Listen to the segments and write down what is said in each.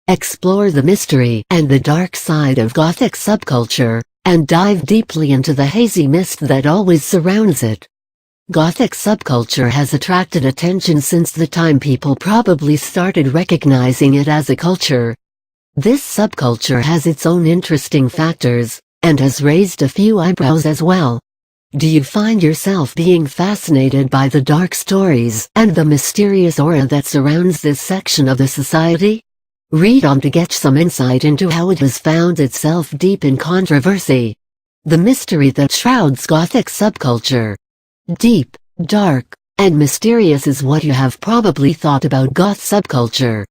explore the mystery and the dark side of Gothic subculture, and dive deeply into the hazy mist that always surrounds it. Gothic subculture has attracted attention since the time people probably started recognizing it as a culture. This subculture has its own interesting factors, and has raised a few eyebrows as well. Do you find yourself being fascinated by the dark stories and the mysterious aura that surrounds this section of the society? Read on to get some insight into how it has found itself deep in controversy. The mystery that shrouds Gothic subculture. Deep, dark, and mysterious is what you have probably thought about Goth subculture.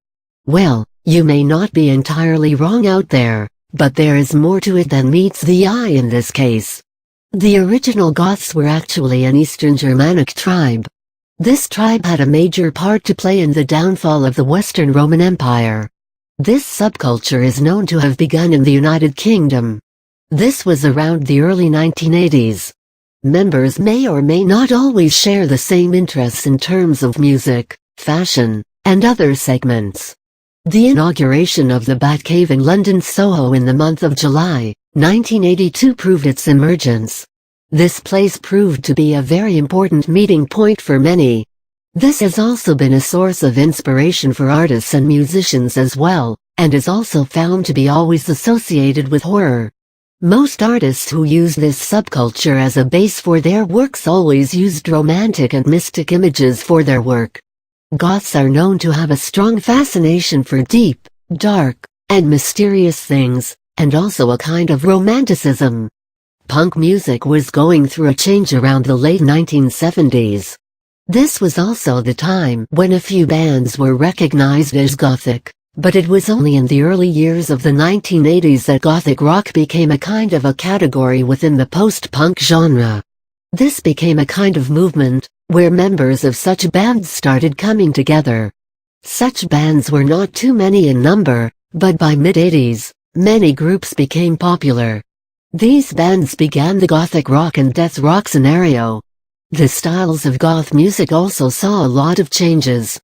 Well, you may not be entirely wrong out there, but there is more to it than meets the eye in this case. The original Goths were actually an Eastern Germanic tribe. This tribe had a major part to play in the downfall of the Western Roman Empire. This subculture is known to have begun in the United Kingdom. This was around the early 1980s. Members may or may not always share the same interests in terms of music, fashion, and other segments. The inauguration of the Batcave in London Soho in the month of July, 1982 proved its emergence. This place proved to be a very important meeting point for many. This has also been a source of inspiration for artists and musicians as well, and is also found to be always associated with horror. Most artists who use this subculture as a base for their works always used romantic and mystic images for their work. Goths are known to have a strong fascination for deep, dark, and mysterious things, and also a kind of romanticism. Punk music was going through a change around the late 1970s. This was also the time when a few bands were recognized as Gothic. But it was only in the early years of the 1980s that Gothic rock became a kind of a category within the post-punk genre. This became a kind of movement, where members of such bands started coming together. Such bands were not too many in number, but by mid-80s, many groups became popular. These bands began the Gothic rock and death rock scenario. The styles of goth music also saw a lot of changes.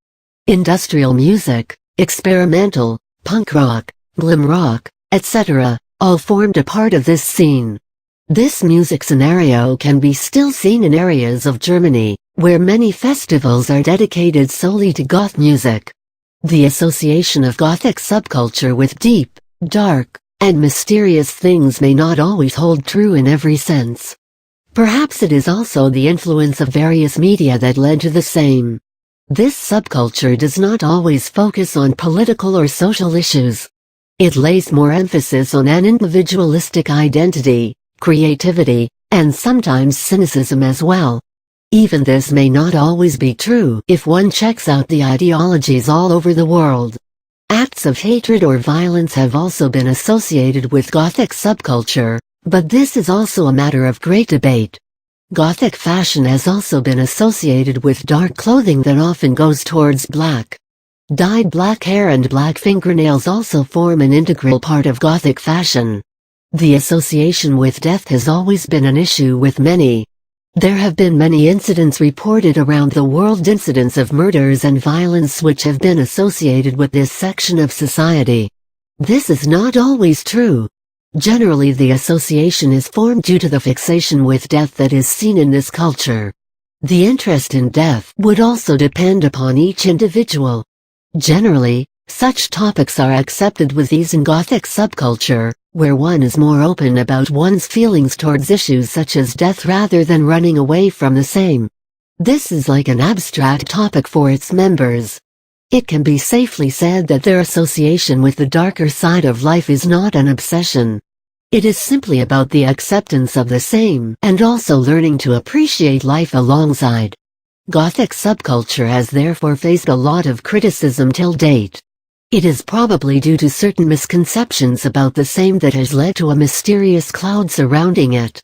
Industrial music, experimental, punk rock, glam rock, etc., all formed a part of this scene. This music scenario can be still seen in areas of Germany, where many festivals are dedicated solely to goth music. The association of Gothic subculture with deep, dark, and mysterious things may not always hold true in every sense. Perhaps it is also the influence of various media that led to the same. This subculture does not always focus on political or social issues. It lays more emphasis on an individualistic identity, creativity, and sometimes cynicism as well. Even this may not always be true if one checks out the ideologies all over the world. Acts of hatred or violence have also been associated with Gothic subculture, but this is also a matter of great debate. Gothic fashion has also been associated with dark clothing that often goes towards black. Dyed black hair and black fingernails also form an integral part of Gothic fashion. The association with death has always been an issue with many. There have been many incidents reported around the world, incidents of murders and violence which have been associated with this section of society. This is not always true. Generally, the association is formed due to the fixation with death that is seen in this culture. The interest in death would also depend upon each individual. Generally, such topics are accepted with ease in Gothic subculture, where one is more open about one's feelings towards issues such as death rather than running away from the same. This is like an abstract topic for its members. It can be safely said that their association with the darker side of life is not an obsession. It is simply about the acceptance of the same and also learning to appreciate life alongside. Gothic subculture has therefore faced a lot of criticism till date. It is probably due to certain misconceptions about the same that has led to a mysterious cloud surrounding it.